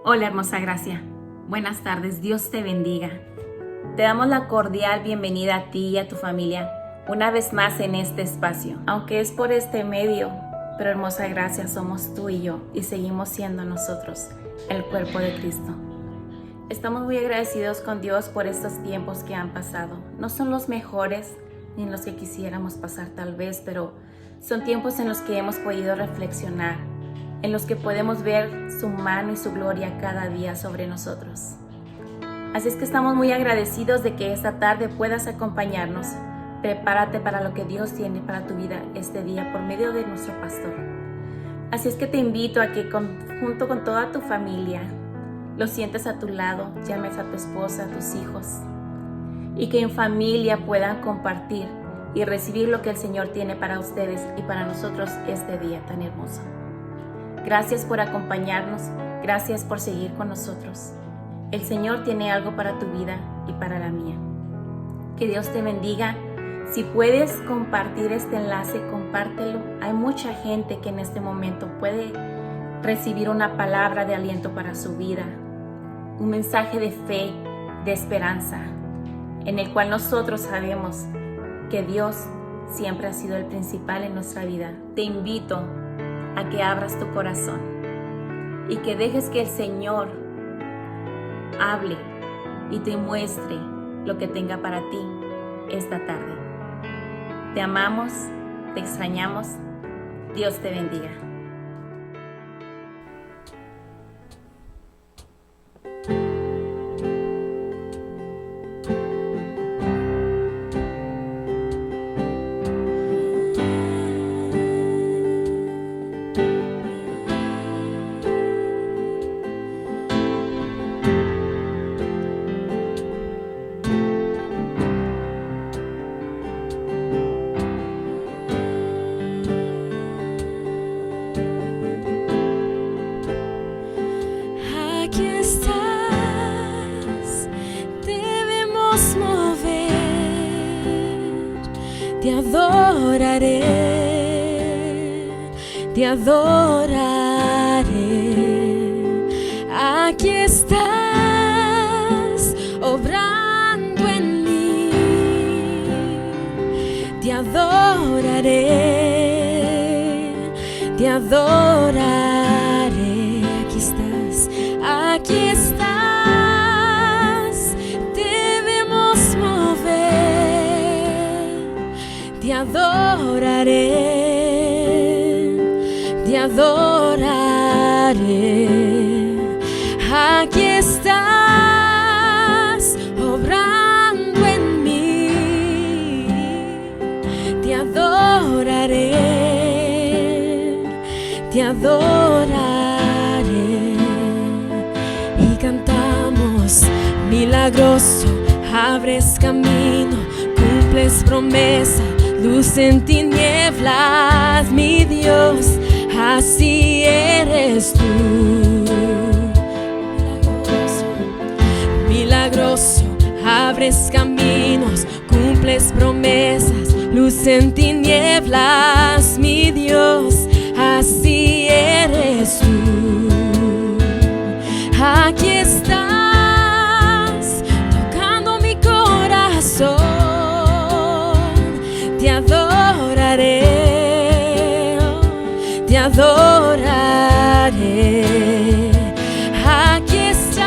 Hola hermosa Gracia, buenas tardes, Dios te bendiga. Te damos la cordial bienvenida a ti y a tu familia una vez más en este espacio. Aunque es por este medio, pero hermosa Gracia somos tú y yo y seguimos siendo nosotros el cuerpo de Cristo. Estamos muy agradecidos con Dios por estos tiempos que han pasado. No son los mejores ni los que quisiéramos pasar tal vez, pero son tiempos en los que hemos podido reflexionar, en los que podemos ver su mano y su gloria cada día sobre nosotros. Así es que estamos muy agradecidos de que esta tarde puedas acompañarnos. Prepárate para lo que Dios tiene para tu vida este día por medio de nuestro pastor. Así es que te invito a que junto con toda tu familia lo sientes a tu lado, llames a tu esposa, a tus hijos, y que en familia puedan compartir y recibir lo que el Señor tiene para ustedes y para nosotros este día tan hermoso. Gracias por acompañarnos, gracias por seguir con nosotros. El Señor tiene algo para tu vida y para la mía. Que Dios te bendiga. Si puedes compartir este enlace, compártelo. Hay mucha gente que en este momento puede recibir una palabra de aliento para su vida, un mensaje de fe, de esperanza, en el cual nosotros sabemos que Dios siempre ha sido el principal en nuestra vida. Te invito a que abras tu corazón y que dejes que el Señor hable y te muestre lo que tenga para ti esta tarde. Te amamos, te extrañamos. Dios te bendiga. Aquí estás, debemos mover, te adoraré, te adoraré. Aquí estás, obrando en mí, te adoraré, te adoraré. Aquí estás, debemos mover, te adoraré, te adoraré. Aquí estás, obrando en mí, te adoraré, te adoraré. Cantamos, milagroso, abres camino, cumples promesa, luz en tinieblas, mi Dios, así eres tú. Milagroso, milagroso, abres caminos, cumples promesas, luz en tinieblas, mi Dios, así eres tú. Aquí estás, tocando mi corazón, te adoraré, te adoraré. Aquí estás,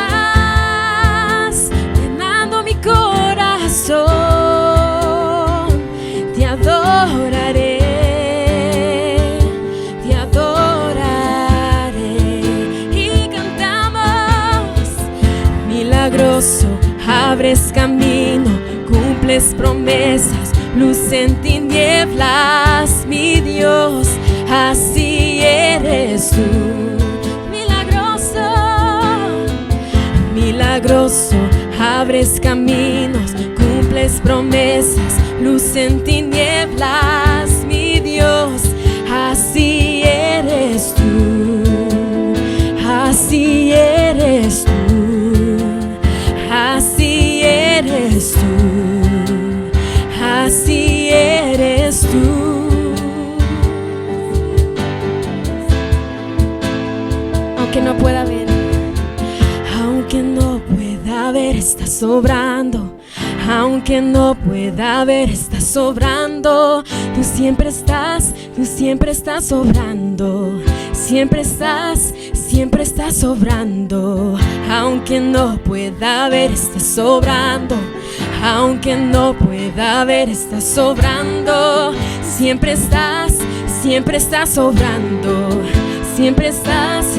llenando mi corazón, te adoraré, te adoraré. Milagroso, abres camino, cumples promesas, luz en tinieblas, mi Dios, así eres tú. Milagroso, milagroso, abres caminos, cumples promesas, luz en tinieblas, mi Dios, así eres tú, así eres tú. Así eres tú, así eres tú. Aunque no pueda ver, Aunque no pueda ver, estás sobrando. Aunque no pueda ver, estás sobrando. Tú siempre estás sobrando. Siempre estás sobrando. Aunque no pueda ver, estás sobrando. Aunque no pueda ver, estás sobrando. Siempre estás sobrando. Siempre estás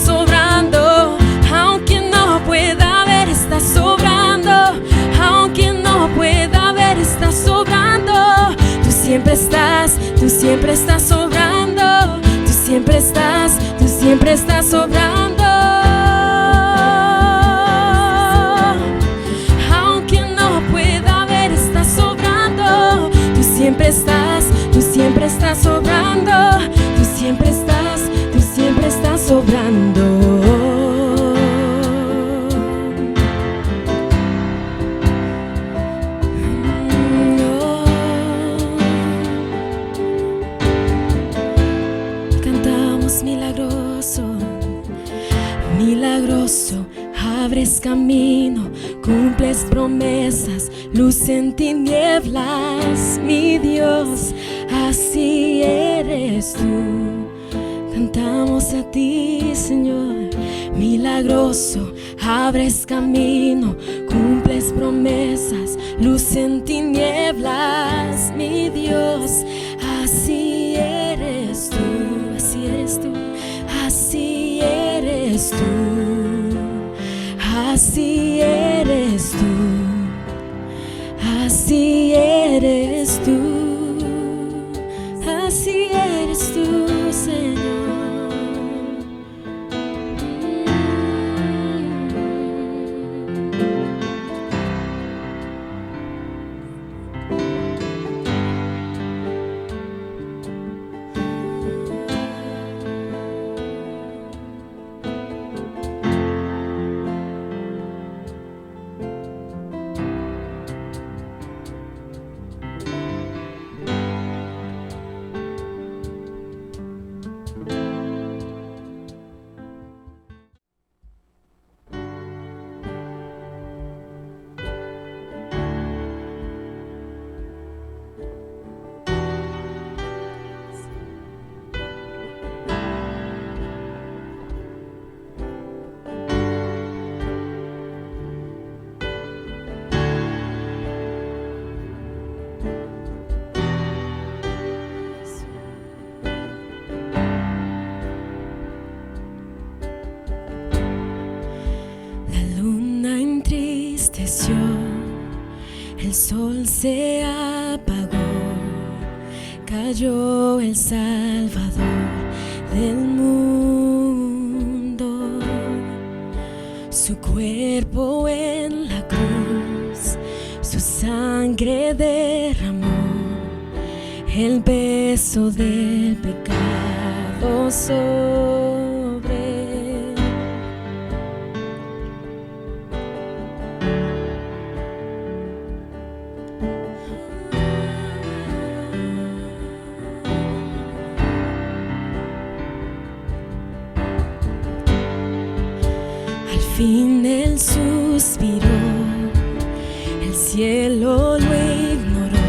sobrando. Aunque no pueda ver, estás sobrando. Aunque no pueda ver, estás sobrando. Tú siempre estás sobrando. Tú siempre estás sobrando. Aunque no pueda ver, estás sobrando. Tú siempre estás sobrando. Tú siempre estás sobrando. Milagroso, abres camino, cumples promesas, luz en tinieblas, mi Dios, así eres tú. Cantamos a ti, Señor. Milagroso, abres camino, cumples promesas, luz en tinieblas, mi Dios, así eres tú, así eres tú. Así eres tú, así eres tú, así eres tú, así eres tú, Señor. El sol se apagó, cayó el Salvador del mundo. Su cuerpo en la cruz, su sangre derramó, el peso del pecado sobre él. Al fin él suspiró, el cielo lo ignoró,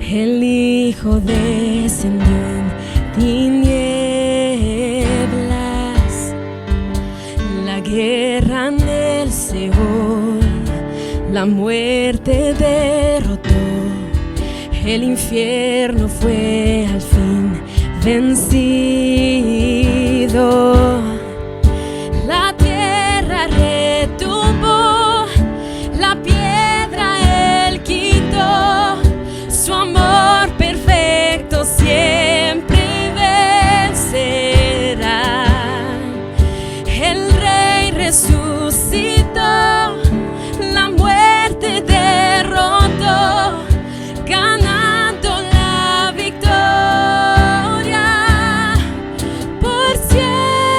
el Hijo descendió en tinieblas, la guerra en el Seol, la muerte derrotó, el infierno fue al fin vencido. La tierra retumbó, la piedra él quitó, su amor perfecto siempre vencerá. El Rey resucitó, la muerte derrotó, ganando la victoria por siempre.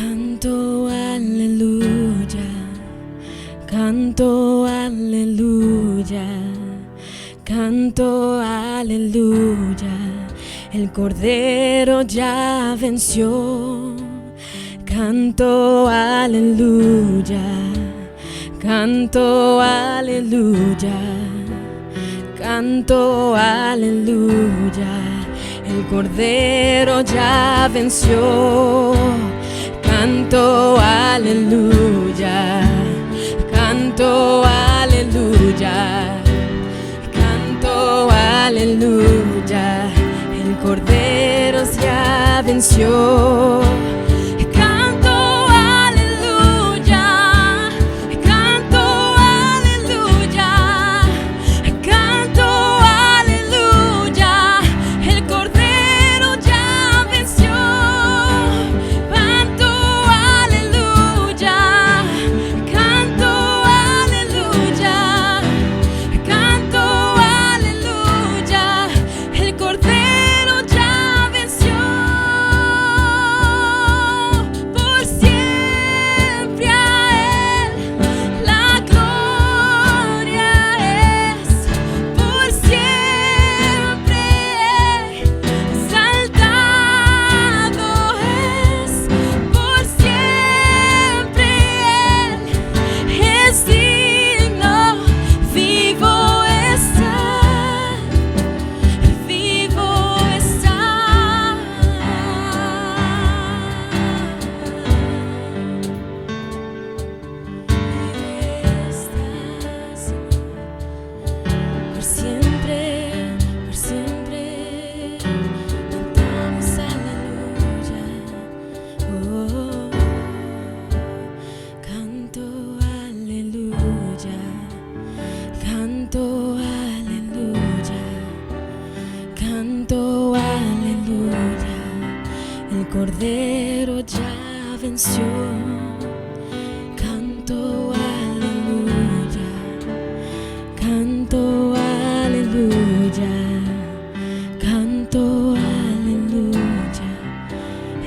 Canto aleluya, canto aleluya, canto aleluya. El Cordero ya venció. Canto aleluya, canto aleluya, canto aleluya. El Cordero ya venció. Canto aleluya, canto aleluya, canto aleluya. El Cordero ya venció. Cordero ya venció. Canto aleluya, canto aleluya, canto aleluya.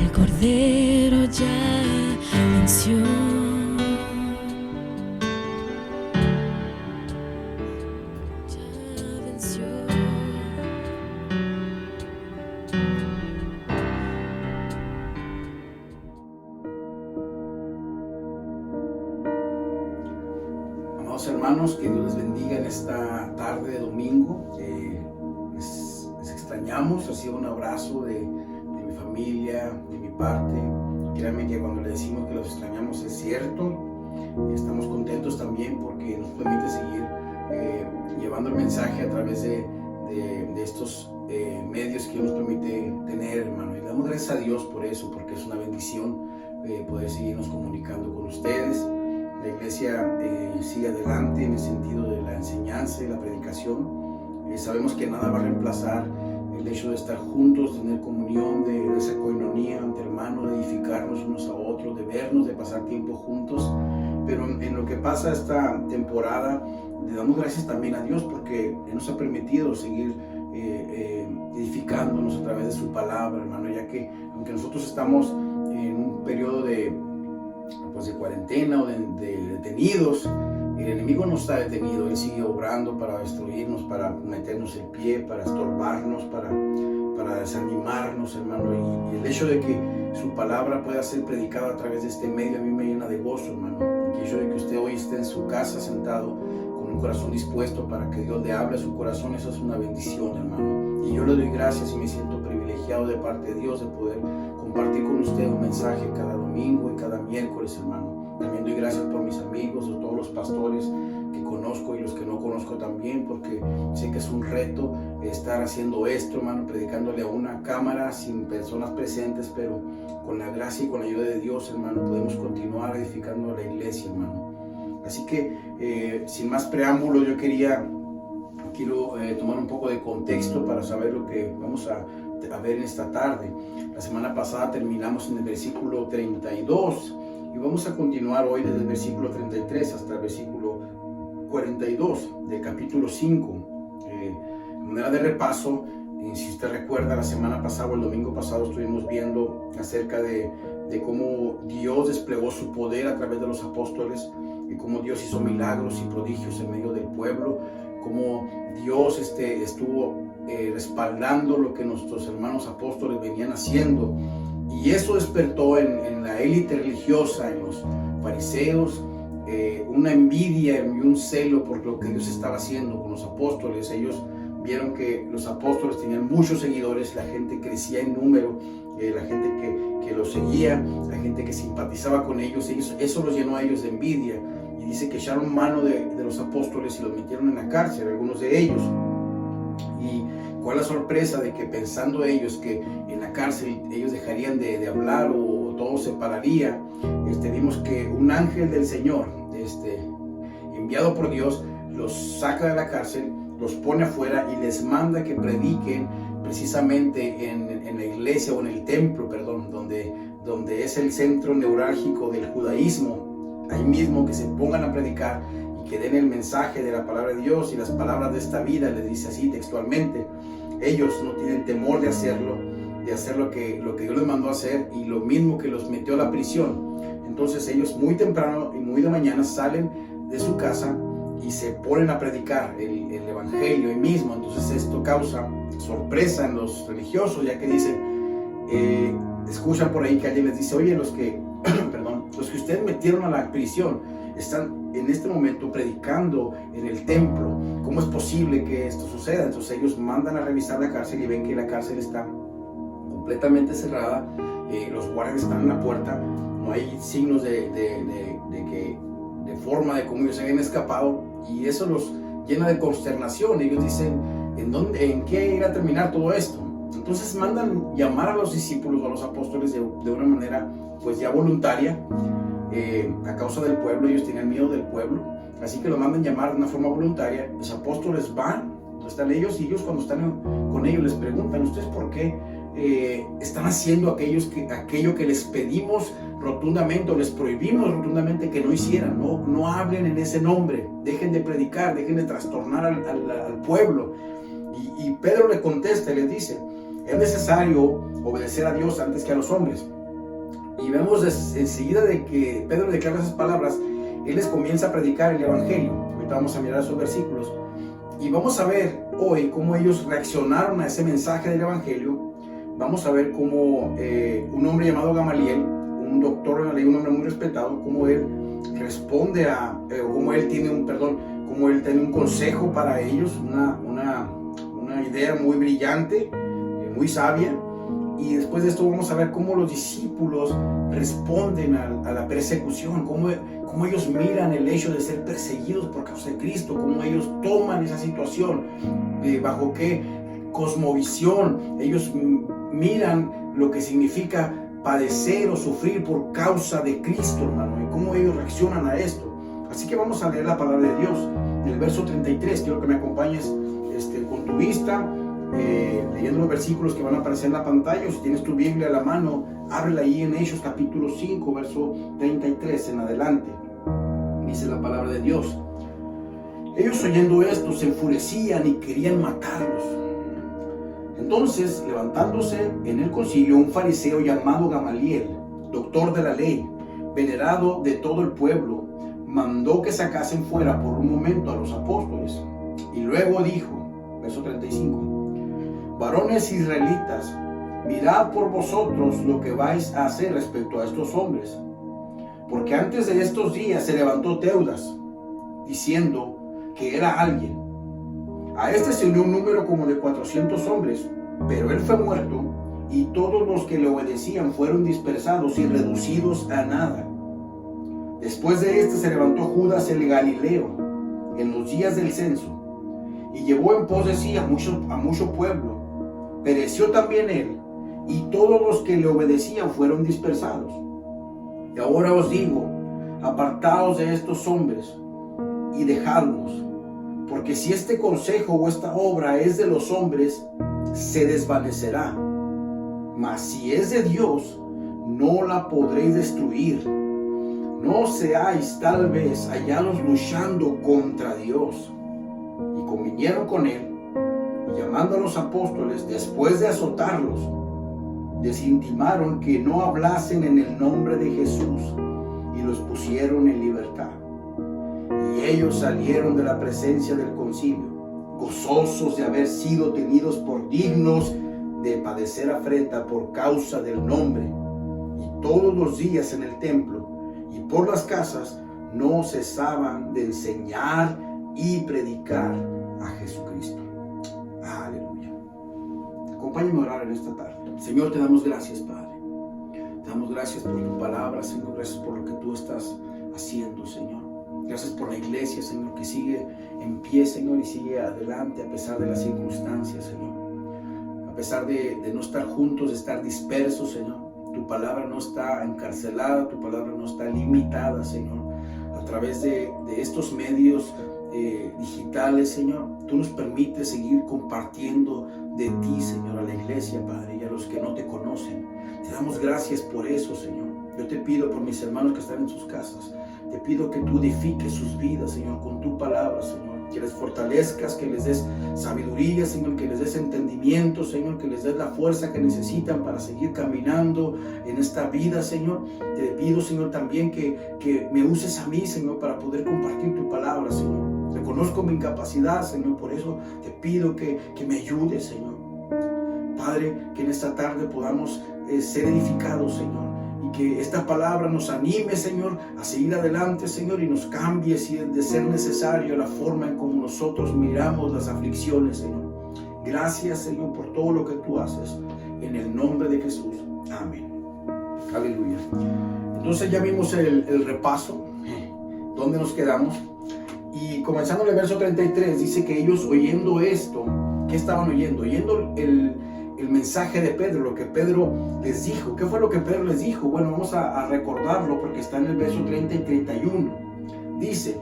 El Cordero ya venció. Hermanos, que Dios les bendiga en esta tarde de domingo. Les extrañamos. Ha sido un abrazo de mi familia, de mi parte. Créanme que cuando le decimos que los extrañamos es cierto. Estamos contentos también porque nos permite seguir llevando el mensaje a través de estos medios que nos permite tener, hermano. Y le damos gracias a Dios por eso, porque es una bendición poder seguirnos comunicando con ustedes. La iglesia sigue adelante en el sentido de la enseñanza y la predicación. Sabemos que nada va a reemplazar el hecho de estar juntos, de tener comunión, de esa coinonía entre hermanos, de edificarnos unos a otros, de vernos, de pasar tiempo juntos. Pero en lo que pasa esta temporada, le damos gracias también a Dios porque Él nos ha permitido seguir edificándonos a través de su palabra, hermano, ya que aunque nosotros estamos en un periodo de cuarentena o de detenidos, el enemigo no está detenido. Él sigue obrando para destruirnos, para meternos el pie, para estorbarnos, para desanimarnos, hermano. Y el hecho de que su palabra pueda ser predicada a través de este medio a mí me llena de gozo, hermano. El hecho de que usted hoy esté en su casa sentado con un corazón dispuesto para que Dios le hable a su corazón, eso es una bendición, hermano. Y yo le doy gracias y me siento privilegiado de parte de Dios de poder compartir con usted un mensaje cada domingo y cada miércoles, hermano. También doy gracias por mis amigos, a todos los pastores que conozco y los que no conozco también, porque sé que es un reto estar haciendo esto, hermano, predicándole a una cámara sin personas presentes, pero con la gracia y con la ayuda de Dios, hermano, podemos continuar edificando la iglesia, hermano. Así que, sin más preámbulos, yo quiero tomar un poco de contexto para saber lo que vamos a ver en esta tarde. La semana pasada terminamos en el versículo 32 y vamos a continuar hoy desde el versículo 33 hasta el versículo 42 del capítulo 5. De manera de repaso, si usted recuerda, la semana pasada o el domingo pasado estuvimos viendo acerca de de cómo Dios desplegó su poder a través de los apóstoles y cómo Dios hizo milagros y prodigios en medio del pueblo, cómo Dios estuvo respaldando lo que nuestros hermanos apóstoles venían haciendo. Y eso despertó en la élite religiosa, en los fariseos, una envidia y un celo por lo que Dios estaba haciendo con los apóstoles. Ellos vieron que los apóstoles tenían muchos seguidores, la gente crecía en número, la gente que los seguía, la gente que simpatizaba con ellos, eso los llenó a ellos de envidia. Y dice que echaron mano de los apóstoles y los metieron en la cárcel, algunos de ellos. Y cuál la sorpresa de que pensando ellos que en la cárcel ellos dejarían de hablar o todo se pararía, vimos que un ángel del Señor, enviado por Dios, los saca de la cárcel, los pone afuera y les manda que prediquen precisamente en la iglesia o en el templo, donde es el centro neurálgico del judaísmo. Ahí mismo que se pongan a predicar y que den el mensaje de la palabra de Dios y las palabras de esta vida. Les dice así textualmente: ellos no tienen temor de hacerlo, lo que Dios les mandó a hacer, y lo mismo que los metió a la prisión. Entonces ellos muy temprano y muy de mañana salen de su casa y se ponen a predicar el evangelio ahí mismo. Entonces esto causa sorpresa en los religiosos, ya que dicen, escuchan por ahí que alguien les dice: oye, los que ustedes metieron a la prisión están en este momento predicando en el templo. ¿Cómo es posible que esto suceda? Entonces ellos mandan a revisar la cárcel y ven que la cárcel está completamente cerrada, los guardias están en la puerta, no hay signos de forma de cómo ellos se habían escapado, y eso los llena de consternación. Ellos dicen: ¿en qué irá a terminar todo esto? Entonces mandan llamar a los discípulos o a los apóstoles de una manera pues ya voluntaria, a causa del pueblo. Ellos tenían miedo del pueblo, así que lo mandan llamar de una forma voluntaria. Los apóstoles van donde están ellos, y ellos cuando están con ellos les preguntan: ¿ustedes por qué están haciendo aquello que les pedimos rotundamente o les prohibimos rotundamente que no hicieran? No hablen en ese nombre, dejen de predicar, dejen de trastornar al pueblo. Y Pedro le contesta y les dice: es necesario obedecer a Dios antes que a los hombres. Y vemos enseguida de que Pedro declara esas palabras, él les comienza a predicar el evangelio. Ahorita vamos a mirar esos versículos y vamos a ver hoy cómo ellos reaccionaron a ese mensaje del evangelio. Vamos a ver cómo un hombre llamado Gamaliel, un doctor en la ley, un hombre muy respetado, cómo él responde cómo él tiene un consejo para ellos, una idea muy brillante, muy sabia. Y después de esto vamos a ver cómo los discípulos responden a la persecución, cómo ellos miran el hecho de ser perseguidos por causa de Cristo, cómo ellos toman esa situación, bajo qué cosmovisión ellos miran lo que significa padecer o sufrir por causa de Cristo, hermano, y cómo ellos reaccionan a esto. Así que vamos a leer la palabra de Dios. En el verso 33, quiero que me acompañes con tu vista, leyendo los versículos que van a aparecer en la pantalla. O si tienes tu Biblia a la mano, ábrela ahí en Hechos capítulo 5, verso 33 en adelante. Dice la palabra de Dios: ellos, oyendo esto, se enfurecían y querían matarlos. Entonces, levantándose en el concilio un fariseo llamado Gamaliel, doctor de la ley, venerado de todo el pueblo, mandó que sacasen fuera por un momento a los apóstoles. Y luego dijo, verso 35: varones israelitas, mirad por vosotros lo que vais a hacer respecto a estos hombres, porque antes de estos días se levantó Teudas, diciendo que era alguien. A este se unió un número como de 400 hombres, pero él fue muerto, y todos los que le obedecían fueron dispersados y reducidos a nada. Después de este se levantó Judas el Galileo en los días del censo, y llevó en pos de sí a mucho pueblo. Pereció también él, y todos los que le obedecían fueron dispersados. Y ahora os digo: apartaos de estos hombres y dejadlos, porque si este consejo o esta obra es de los hombres, se desvanecerá, mas si es de Dios, no la podréis destruir. No seáis tal vez hallados luchando contra Dios. Y convinieron con él, y llamando a los apóstoles, después de azotarlos, les intimaron que no hablasen en el nombre de Jesús y los pusieron en libertad. Y ellos salieron de la presencia del concilio, gozosos de haber sido tenidos por dignos de padecer afrenta por causa del nombre. Y todos los días en el templo y por las casas no cesaban de enseñar y predicar a Jesucristo. Aleluya. Acompáñame a orar en esta tarde. Señor, te damos gracias, Padre. Te damos gracias por tu palabra, Señor. Gracias por lo que tú estás haciendo, Señor. Gracias por la iglesia, Señor, que sigue en pie, Señor, y sigue adelante a pesar de las circunstancias, Señor. A pesar de no estar juntos, de estar dispersos, Señor. Tu palabra no está encarcelada, tu palabra no está limitada, Señor. A través de estos medios digitales, Señor, tú nos permites seguir compartiendo de ti, Señor, a la iglesia, Padre, y a los que no te conocen. Te damos gracias por eso, Señor. Yo te pido por mis hermanos que están en sus casas. Te pido que tú edifiques sus vidas, Señor, con tu palabra, Señor. Que les fortalezcas, que les des sabiduría, Señor, que les des entendimiento, Señor, que les des la fuerza que necesitan para seguir caminando en esta vida, Señor. Te pido, Señor, también que me uses a mí, Señor, para poder compartir tu palabra, Señor. Reconozco mi incapacidad, Señor, por eso te pido que me ayudes, Señor. Padre, que en esta tarde podamos ser edificados, Señor. Y que esta palabra nos anime, Señor, a seguir adelante, Señor, y nos cambie, si es de ser necesario, la forma en como nosotros miramos las aflicciones, Señor. Gracias, Señor, por todo lo que tú haces. En el nombre de Jesús. Amén. Aleluya. Entonces ya vimos el repaso. ¿Dónde nos quedamos? Y comenzando en el verso 33, dice que ellos oyendo esto, ¿qué estaban oyendo? Oyendo el mensaje de Pedro, lo que Pedro les dijo. ¿Qué fue lo que Pedro les dijo? Bueno, vamos a recordarlo porque está en el verso 30 y 31. Dice,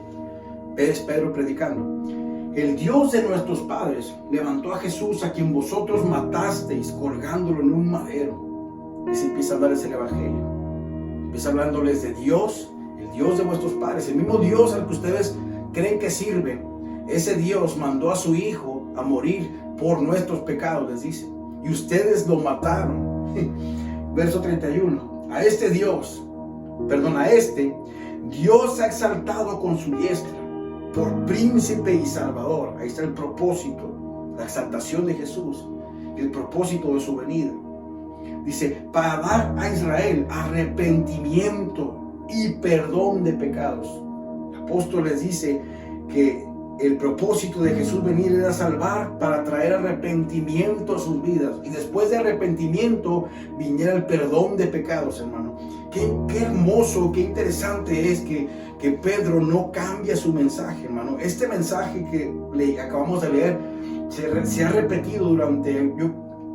es Pedro predicando: el Dios de nuestros padres levantó a Jesús, a quien vosotros matasteis colgándolo en un madero. Y se empieza a hablarles el evangelio. Empieza hablándoles de Dios, el Dios de vuestros padres, el mismo Dios al que ustedes creen que sirven. Ese Dios mandó a su Hijo a morir por nuestros pecados, les dice. Y ustedes lo mataron. Verso 31. A este Dios ha exaltado con su diestra por príncipe y salvador. Ahí está el propósito, la exaltación de Jesús y el propósito de su venida. Dice, para dar a Israel arrepentimiento y perdón de pecados. El apóstol les dice que el propósito de Jesús venir era salvar para traer arrepentimiento a sus vidas. Y después de arrepentimiento viniera el perdón de pecados, hermano. Qué hermoso, qué interesante es que Pedro no cambia su mensaje, hermano. Este mensaje que acabamos de leer se ha repetido durante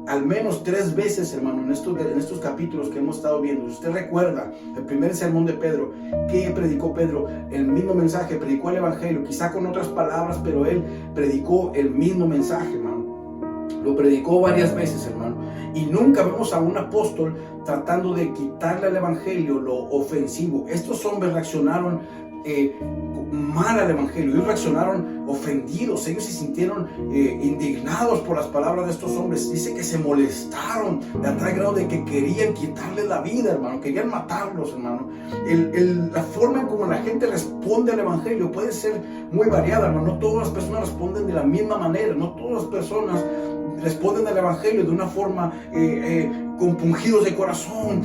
al menos 3 veces, hermano, en estos capítulos que hemos estado viendo. Si usted recuerda el primer sermón de Pedro, ¿qué predicó Pedro? El mismo mensaje, predicó el evangelio, quizá con otras palabras, pero él predicó el mismo mensaje, hermano. Lo predicó varias veces, hermano. Y nunca vemos a un apóstol tratando de quitarle al evangelio lo ofensivo. Estos hombres reaccionaron mal al evangelio. Ellos reaccionaron ofendidos. Ellos se sintieron indignados por las palabras de estos hombres. Dice que se molestaron a tal grado de que querían quitarle la vida, hermano. Querían matarlos, hermano. La forma en como la gente responde al evangelio puede ser muy variada, hermano. No todas las personas responden de la misma manera. No todas las personas responden al evangelio de una forma compungidos de corazón,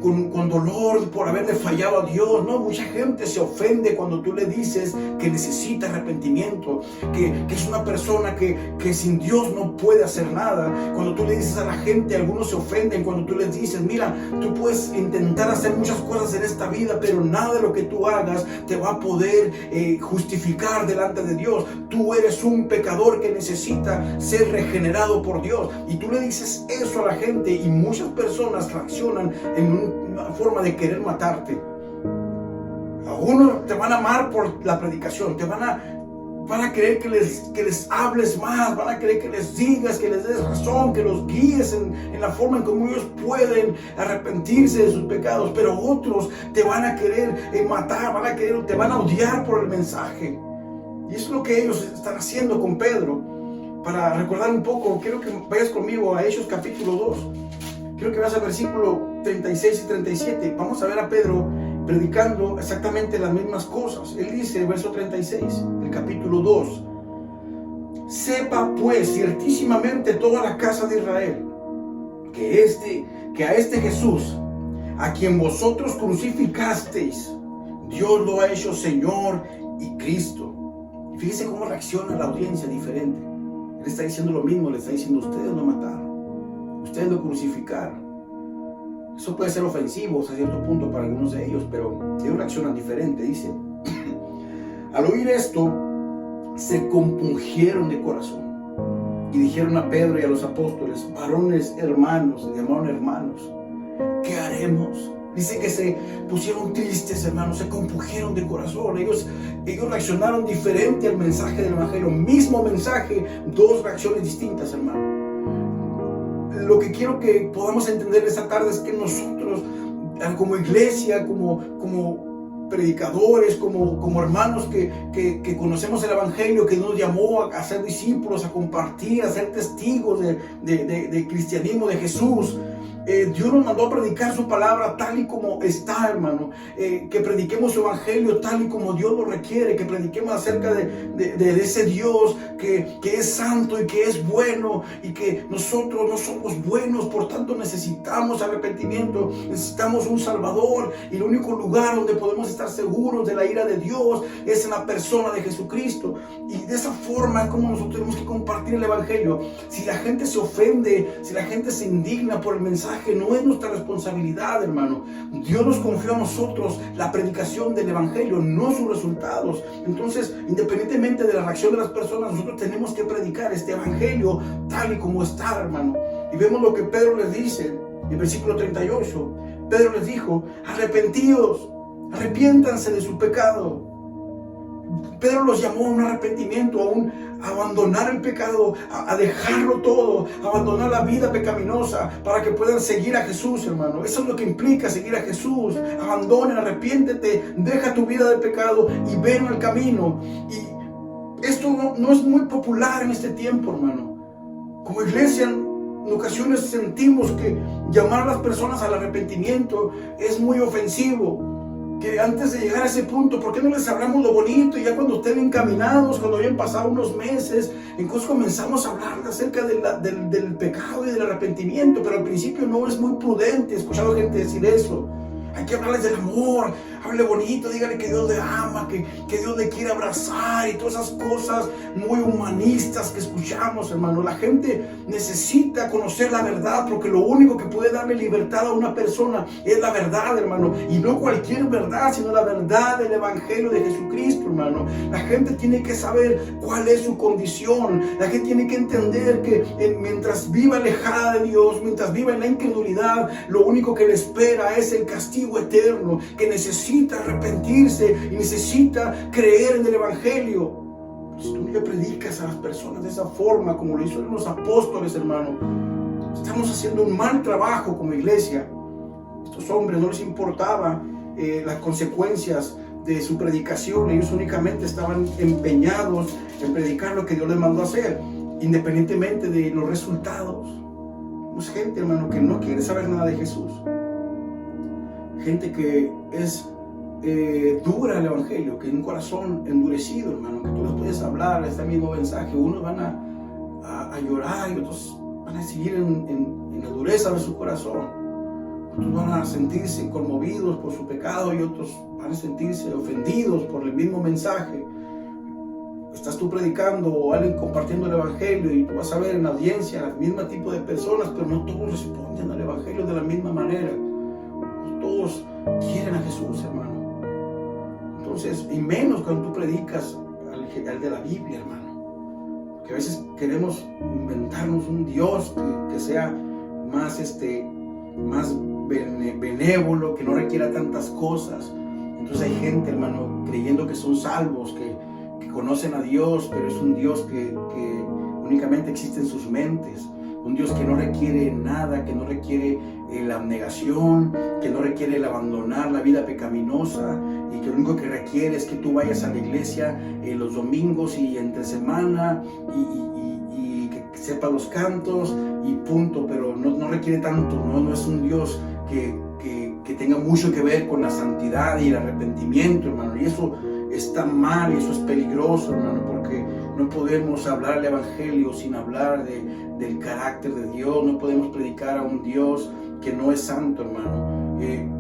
con dolor por haberle fallado a Dios. No, mucha gente se ofende cuando tú le dices que necesita arrepentimiento, que es una persona que sin Dios no puede hacer nada. Cuando tú le dices a la gente, algunos se ofenden cuando tú les dices, mira, tú puedes intentar hacer muchas cosas en esta vida, pero nada de lo que tú hagas te va a poder justificar delante de Dios. Tú eres un pecador que necesita ser regenerado por Dios. Y tú le dices eso a la gente y muchas personas reaccionan en una forma de querer matarte. Algunos te van a amar por la predicación, van a querer que les hables más, van a querer que les digas, que les des razón, que los guíes en la forma en cómo ellos pueden arrepentirse de sus pecados. Pero otros te van a querer matar, te van a odiar por el mensaje. Y eso es lo que ellos están haciendo con Pedro. Para recordar un poco, quiero que vayas conmigo a Hechos capítulo 2. quiero que veas el versículo 36 y 37. Vamos a ver a Pedro predicando exactamente las mismas cosas. Él dice, verso 36, del capítulo 2, sepa pues ciertísimamente toda la casa de Israel, que a este Jesús, a quien vosotros crucificasteis, Dios lo ha hecho Señor y Cristo. Y fíjese cómo reacciona la audiencia diferente. Él está diciendo lo mismo, le está diciendo, ustedes lo mataron, ustedes lo crucificaron. Eso puede ser ofensivo hasta cierto punto para algunos de ellos, pero ellos reaccionan diferente. Dice, al oír esto, se compungieron de corazón y dijeron a Pedro y a los apóstoles, varones hermanos, se llamaron hermanos, ¿qué haremos? Dice que se pusieron tristes, hermanos, se compungieron de corazón. Ellos reaccionaron diferente al mensaje del Evangelio. Mismo mensaje, dos reacciones distintas, hermano. Lo que quiero que podamos entender esta tarde es que nosotros, como iglesia, como predicadores, como hermanos que conocemos el Evangelio, que nos llamó a ser discípulos, a compartir, a ser testigos de cristianismo, de Jesús, Dios nos mandó a predicar su palabra tal y como está, hermano. Que prediquemos su evangelio tal y como Dios lo requiere. Que prediquemos acerca de ese Dios que es santo y que es bueno. Y que nosotros no somos buenos, por tanto necesitamos arrepentimiento. Necesitamos un Salvador. Y el único lugar donde podemos estar seguros de la ira de Dios es en la persona de Jesucristo. Y de esa forma es como nosotros tenemos que compartir el evangelio. Si la gente se ofende, si la gente se indigna por el mensaje, no es nuestra responsabilidad, hermano. Dios nos confió a nosotros la predicación del evangelio, no sus resultados. Entonces, independientemente de la reacción de las personas, nosotros tenemos que predicar este evangelio tal y como está, hermano. Y vemos lo que Pedro les dice en el versículo 38. Pedro les dijo, arrepentíos, arrepiéntanse de su pecado. Pedro los llamó a un arrepentimiento, a abandonar el pecado, a dejarlo todo, a abandonar la vida pecaminosa para que puedan seguir a Jesús, hermano. Eso es lo que implica seguir a Jesús. Abandonen, arrepiéntete, deja tu vida de pecado y ven al camino. Y esto no es muy popular en este tiempo, hermano. Como iglesia, en ocasiones sentimos que llamar a las personas al arrepentimiento es muy ofensivo. Que antes de llegar a ese punto, ¿por qué no les hablamos lo bonito? Y ya cuando estén encaminados, cuando hayan pasado unos meses, entonces comenzamos a hablar acerca del pecado y del arrepentimiento. Pero al principio no es muy prudente. He escuchado gente decir eso. Hay que hablarles del amor, hable bonito, dígale que Dios le ama, que Dios le quiere abrazar y todas esas cosas muy humanistas que escuchamos, hermano. La gente necesita conocer la verdad, porque lo único que puede darle libertad a una persona es la verdad, hermano. Y no cualquier verdad, sino la verdad del evangelio de Jesucristo, hermano. La gente tiene que saber cuál es su condición. La gente tiene que entender que mientras viva alejada de Dios, mientras viva en la incredulidad, lo único que le espera es el castigo eterno, que necesita arrepentirse y necesita creer en el evangelio. Si tú le predicas a las personas de esa forma, como lo hicieron los apóstoles, hermano, estamos haciendo un mal trabajo como iglesia. Estos hombres no les importaba las consecuencias de su predicación. Ellos únicamente estaban empeñados en predicar lo que Dios les mandó a hacer, independientemente de los resultados. Pues gente, hermano, que no quiere saber nada de Jesús. Gente que es dura el evangelio, que tiene un corazón endurecido, hermano, que tú les puedes hablar este mismo mensaje. Unos van a llorar y otros van a seguir en la dureza de su corazón. Otros van a sentirse conmovidos por su pecado y otros van a sentirse ofendidos por el mismo mensaje. Estás tú predicando o alguien compartiendo el evangelio y tú vas a ver en la audiencia el mismo tipo de personas, pero no todos responden al evangelio de la misma manera. Todos quieren a Jesús, hermano. Entonces, y menos cuando tú predicas al de la Biblia, hermano. Porque a veces queremos inventarnos un Dios que sea más benévolo, que no requiera tantas cosas. Entonces hay gente, hermano, creyendo que son salvos, que conocen a Dios, pero es un Dios que únicamente existe en sus mentes. Un Dios que no requiere nada, que no requiere la abnegación, que no requiere el abandonar la vida pecaminosa, y que lo único que requiere es que tú vayas a la iglesia los domingos y entre semana y que sepa los cantos y punto, pero no requiere tanto, no es un Dios que tenga mucho que ver con la santidad y el arrepentimiento, hermano. Y eso está mal, y eso es peligroso, hermano, porque no podemos hablar el evangelio sin hablar del carácter de Dios. No podemos predicar a un Dios que no es santo, hermano.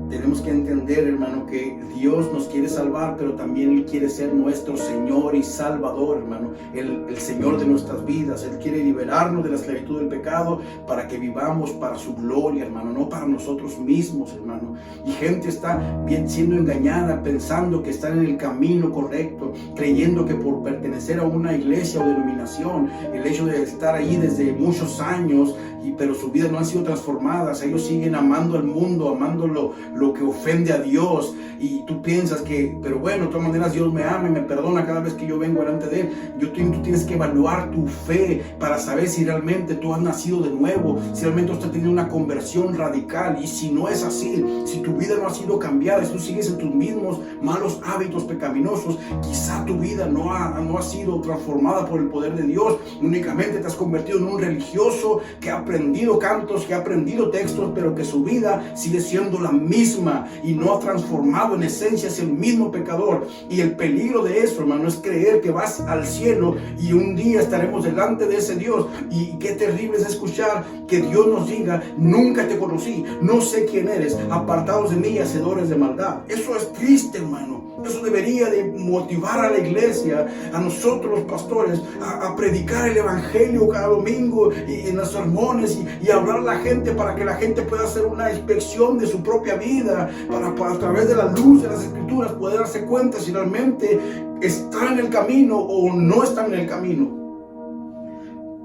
Tenemos que entender, hermano, que Dios nos quiere salvar, pero también Él quiere ser nuestro Señor y Salvador, hermano. El Señor de nuestras vidas. Él quiere liberarnos de la esclavitud del pecado para que vivamos para su gloria, hermano, no para nosotros mismos, hermano. Y gente está siendo engañada, pensando que están en el camino correcto, creyendo que por pertenecer a una iglesia o denominación, el hecho de estar ahí desde muchos años, pero su vida no han sido transformadas, ellos siguen amando al mundo, amando lo que ofende a Dios, y tú piensas que, pero bueno, de todas maneras Dios me ama y me perdona cada vez que yo vengo delante de Él. Tú tienes que evaluar tu fe para saber si realmente tú has nacido de nuevo, si realmente usted tiene una conversión radical. Y si no es así, si tu vida no ha sido cambiada, si tú sigues en tus mismos malos hábitos pecaminosos, quizá tu vida no ha sido transformada por el poder de Dios. Únicamente te has convertido en un religioso que ha aprendido cantos, que ha aprendido textos, pero que su vida sigue siendo la misma y no ha transformado. En esencia es el mismo pecador. Y el peligro de eso, hermano, es creer que vas al cielo y un día estaremos delante de ese Dios. Y qué terrible es escuchar que Dios nos diga: nunca te conocí, no sé quién eres, apartados de mí, hacedores de maldad. Eso es triste, hermano. Eso debería de motivar a la iglesia, a nosotros los pastores, a predicar el evangelio cada domingo y en los sermones, y hablar a la gente para que la gente pueda hacer una inspección de su propia vida, para a través de la luz de las escrituras poder darse cuenta si realmente está en el camino o no está en el camino.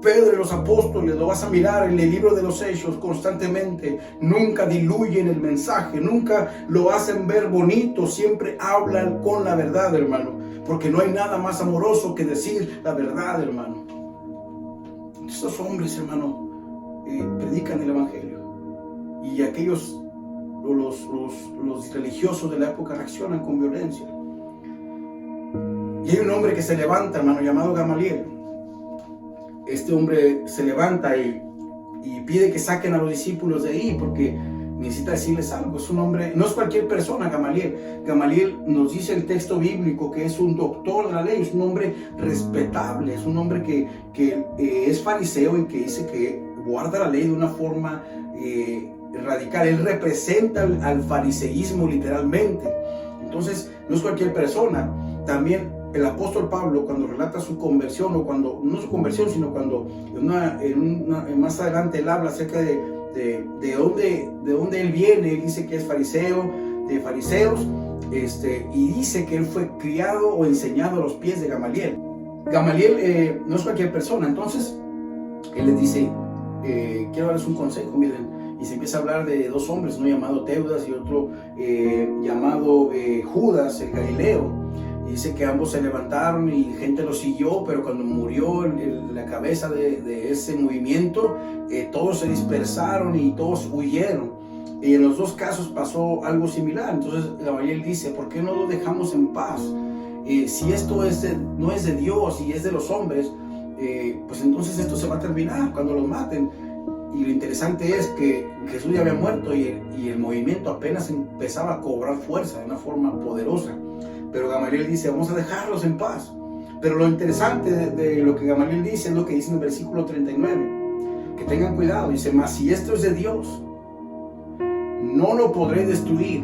Pedro y los apóstoles, lo vas a mirar en el libro de los Hechos constantemente, nunca diluyen el mensaje, nunca lo hacen ver bonito, siempre hablan con la verdad, hermano, porque no hay nada más amoroso que decir la verdad, hermano. Estos hombres, hermano, predican el evangelio, y aquellos, los religiosos de la época, reaccionan con violencia. Y hay un hombre que se levanta, hermano, llamado Gamaliel. Este hombre se levanta y pide que saquen a los discípulos de ahí, porque necesita decirles algo. Es un hombre, no es cualquier persona, Gamaliel. Gamaliel, nos dice el texto bíblico, que es un doctor de la ley, es un hombre respetable, es un hombre que es fariseo y que dice que guarda la ley de una forma radical. Él representa al fariseísmo literalmente. Entonces, no es cualquier persona. También el apóstol Pablo, cuando relata su conversión, o cuando, no su conversión, sino cuando más adelante él habla acerca de dónde él viene, él dice que es fariseo, de fariseos, y dice que él fue criado o enseñado a los pies de Gamaliel. Gamaliel no es cualquier persona. Entonces él les dice: quiero darles un consejo, miren. Y se empieza a hablar de dos hombres, uno llamado Teudas y otro llamado Judas el Galileo. Y dice que ambos se levantaron y gente los siguió, pero cuando murió la cabeza de ese movimiento, todos se dispersaron y todos huyeron. Y en los dos casos pasó algo similar. Entonces Gamaliel dice: ¿por qué no lo dejamos en paz? Si esto no es de Dios y es de los hombres, pues entonces esto se va a terminar cuando los maten. Y lo interesante es que Jesús ya había muerto y el movimiento apenas empezaba a cobrar fuerza de una forma poderosa. Pero Gamaliel dice: vamos a dejarlos en paz. Pero lo interesante de lo que Gamaliel dice es lo que dice en el versículo 39. Que tengan cuidado. Dice: mas si esto es de Dios, no lo podré destruir.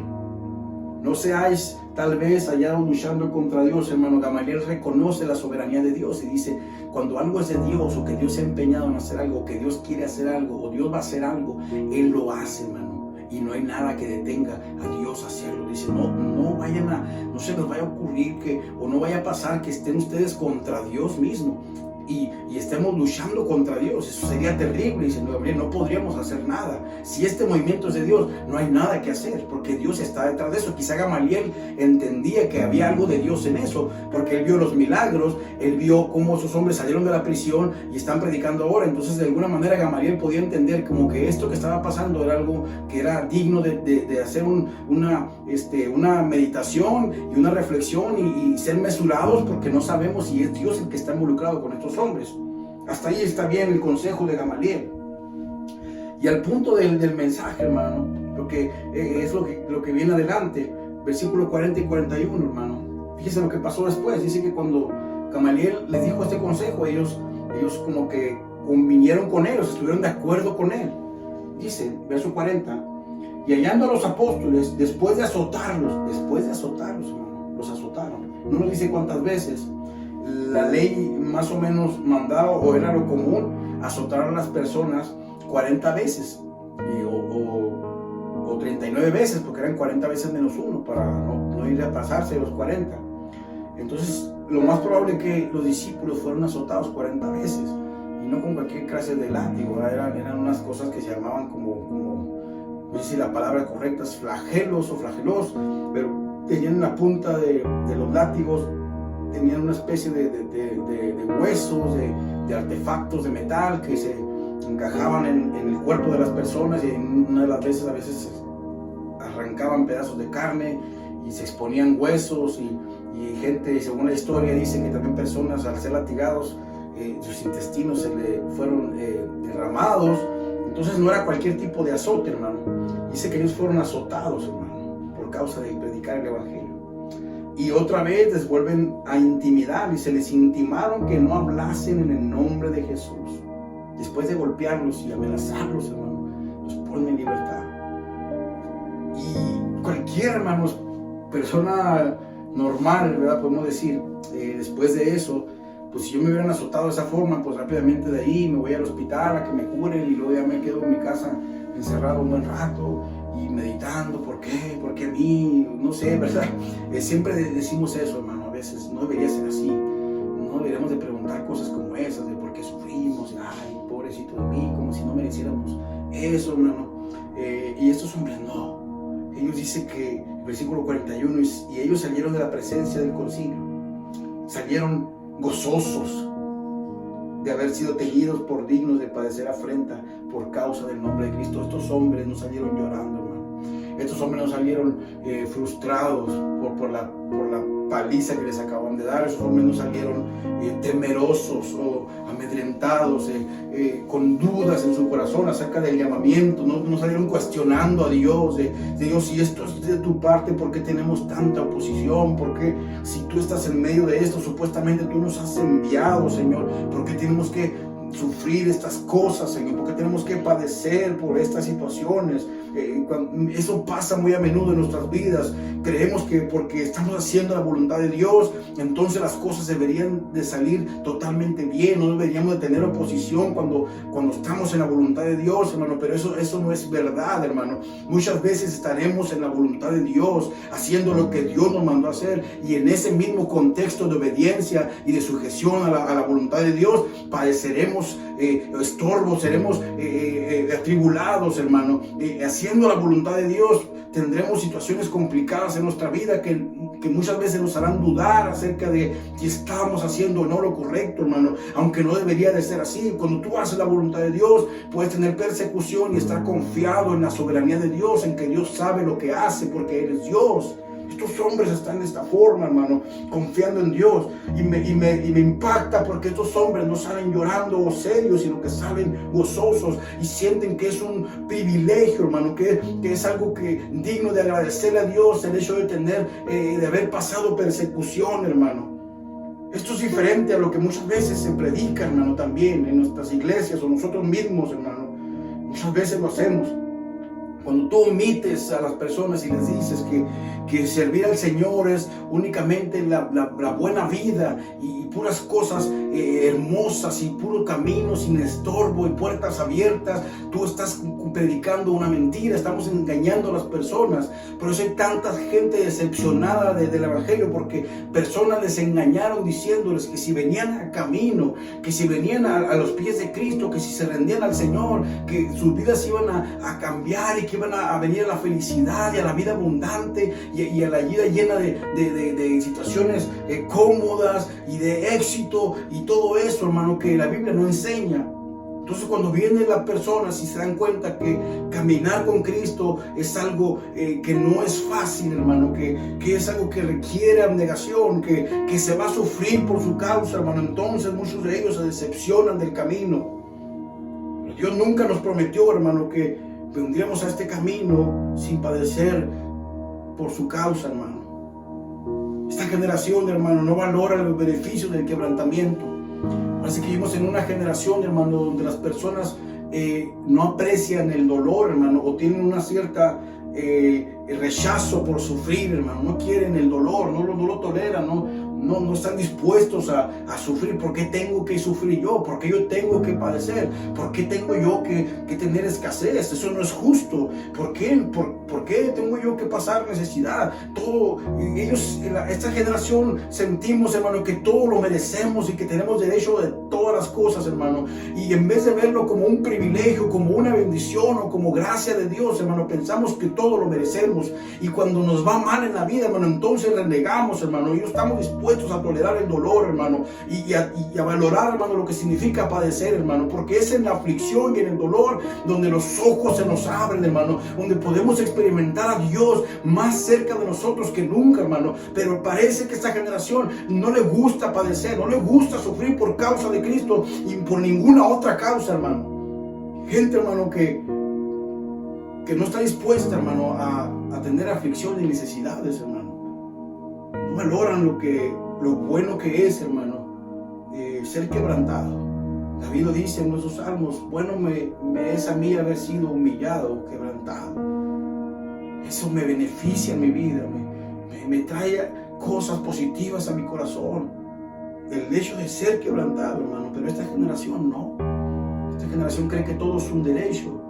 No seáis tal vez allá luchando contra Dios, hermano. Gamaliel reconoce la soberanía de Dios y dice: cuando algo es de Dios, o que Dios se ha empeñado en hacer algo, o que Dios quiere hacer algo, o Dios va a hacer algo, Él lo hace, hermano. Y no hay nada que detenga a Dios a hacerlo. Dice: no se nos vaya a ocurrir o no vaya a pasar que estén ustedes contra Dios mismo y estemos luchando contra Dios. Eso sería terrible. Dice Gabriel: no podríamos hacer nada. Si este movimiento es de Dios, no hay nada que hacer, porque Dios está detrás de eso. Quizá Gamaliel entendía que había algo de Dios en eso, porque él vio los milagros, él vio cómo esos hombres salieron de la prisión y están predicando ahora. Entonces, de alguna manera, Gamaliel podía entender como que esto que estaba pasando era algo que era digno de hacer una meditación y una reflexión y ser mesurados, porque no sabemos si es Dios el que está involucrado con estos hombres. hasta ahí está bien el consejo de Gamaliel. Y al punto del mensaje, hermano, lo que es lo que viene adelante, versículos 40 y 41, hermano. Fíjense lo que pasó después. Dice que cuando Gamaliel les dijo este consejo, ellos como que convinieron con ellos, estuvieron de acuerdo con él. Dice, verso 40, y hallando a los apóstoles, después de azotarlos, hermano, los azotaron. No nos dice cuántas veces. La ley más o menos mandaba, o era lo común, azotar a las personas 40 veces o 39 veces, porque eran 40 veces menos uno, para no ir a pasarse de los 40. Entonces, lo más probable es que los discípulos fueron azotados 40 veces, y no con cualquier clase de látigo, eran unas cosas que se llamaban como no sé si la palabra correcta es flagelos o flagelos, pero tenían la punta de los látigos, tenían una especie de huesos, de artefactos de metal que se encajaban en el cuerpo de las personas, y en una de las veces a veces arrancaban pedazos de carne y se exponían huesos, y gente, según la historia, dice que también personas, al ser latigados, sus intestinos se le fueron derramados. Entonces no era cualquier tipo de azote, hermano. Dice que ellos fueron azotados, hermano, por causa de predicar el evangelio. Y otra vez les vuelven a intimidar, y se les intimaron que no hablasen en el nombre de Jesús. Después de golpearlos y amenazarlos, hermano, los ponen en libertad. Y cualquier, hermanos, persona normal, ¿verdad? Podemos decir, después de eso, pues si yo me hubieran azotado de esa forma, pues rápidamente de ahí me voy al hospital a que me curen, y luego ya me quedo en mi casa encerrado un buen rato y meditando, ¿por qué? ¿Por qué a mí? No sé, ¿verdad? Siempre decimos eso, hermano, a veces no debería ser así. No deberíamos de preguntar cosas como esas, de por qué sufrimos, ay, pobrecito de mí, como si no mereciéramos eso, hermano. Y estos hombres no. Ellos dicen que, versículo 41, y ellos salieron de la presencia del concilio, salieron gozosos de haber sido tenidos por dignos de padecer afrenta por causa del nombre de Cristo. Estos hombres no salieron llorando, hermano. Estos hombres no salieron frustrados por la paliza que les acaban de dar. Esos hombres no salieron temerosos o amedrentados, con dudas en su corazón acerca del llamamiento. No salieron cuestionando a Dios, de Dios, si esto es de tu parte, ¿por qué tenemos tanta oposición? ¿Por qué, si tú estás en medio de esto, supuestamente tú nos has enviado, Señor? ¿Por qué tenemos que sufrir estas cosas, Señor? ¿Por qué tenemos que padecer por estas situaciones? Eso pasa muy a menudo en nuestras vidas. Creemos que porque estamos haciendo la voluntad de Dios, entonces las cosas deberían de salir totalmente bien, no deberíamos de tener oposición cuando estamos en la voluntad de Dios, hermano. Pero eso no es verdad, hermano. Muchas veces estaremos en la voluntad de Dios, haciendo lo que Dios nos mandó a hacer, y en ese mismo contexto de obediencia y de sujeción a la voluntad de Dios, padeceremos estorbos, seremos atribulados, hermano. Haciendo la voluntad de Dios, tendremos situaciones complicadas en nuestra vida que muchas veces nos harán dudar acerca de si estamos haciendo o no lo correcto, hermano, aunque no debería de ser así. Cuando tú haces la voluntad de Dios, puedes tener persecución y estar confiado en la soberanía de Dios, en que Dios sabe lo que hace, porque Él es Dios. Estos hombres están de esta forma, hermano, confiando en Dios, y me impacta, porque estos hombres no salen llorando o serios, sino que salen gozosos y sienten que es un privilegio, hermano, que es algo que digno de agradecerle a Dios, el hecho de haber pasado persecución, hermano. Esto es diferente a lo que muchas veces se predica, hermano, también en nuestras iglesias o nosotros mismos, hermano. Muchas veces lo hacemos. Cuando tú omites a las personas y les dices que servir al Señor es únicamente la buena vida y puras cosas hermosas y puro camino sin estorbo y puertas abiertas, tú estás predicando una mentira, estamos engañando a las personas. Por eso hay tanta gente decepcionada del Evangelio, porque personas les engañaron diciéndoles que si venían a camino, que si venían a los pies de Cristo, que si se rendían al Señor, que sus vidas iban a cambiar y que iban a venir a la felicidad y a la vida abundante y a la vida llena de situaciones cómodas y de éxito y todo eso, hermano, que la Biblia no enseña. Entonces cuando vienen las personas y se dan cuenta que caminar con Cristo es algo que no es fácil, hermano, que es algo que requiere abnegación, que se va a sufrir por su causa, hermano, entonces muchos de ellos se decepcionan del camino. Pero Dios nunca nos prometió, hermano, que vendríamos a este camino sin padecer por su causa, hermano. Esta generación, hermano, no valora los beneficios del quebrantamiento. Parece que vivimos en una generación, hermano, donde las personas no aprecian el dolor, hermano, o tienen una cierta rechazo por sufrir, hermano. No quieren el dolor, no lo toleran, no están dispuestos a sufrir. ¿Por qué tengo que sufrir yo? ¿Por qué yo tengo que padecer? ¿Por qué tengo yo que tener escasez? Eso no es justo. ¿Por qué tengo yo que pasar necesidad? Esta generación sentimos, hermano, que todo lo merecemos y que tenemos derecho de todas las cosas, hermano. Y en vez de verlo como un privilegio, como una bendición o como gracia de Dios, hermano, pensamos que todo lo merecemos. Y cuando nos va mal en la vida, hermano, entonces renegamos, hermano, y no estamos dispuestos a tolerar el dolor, hermano, y a valorar, hermano, lo que significa padecer, hermano, porque es en la aflicción y en el dolor donde los ojos se nos abren, hermano, donde podemos experimentar a Dios más cerca de nosotros que nunca, hermano. Pero parece que esta generación no le gusta padecer, no le gusta sufrir por causa de Cristo y por ninguna otra causa, hermano. Gente, hermano, que no está dispuesta, hermano, a tener aflicción y necesidades, hermano. No valoran lo bueno que es, hermano, ser quebrantado. David lo dice en nuestros salmos: bueno me es a mí haber sido humillado, quebrantado. Eso me beneficia en mi vida, me trae cosas positivas a mi corazón, el hecho de ser quebrantado, hermano. Pero esta generación no. Esta generación cree que todo es un derecho,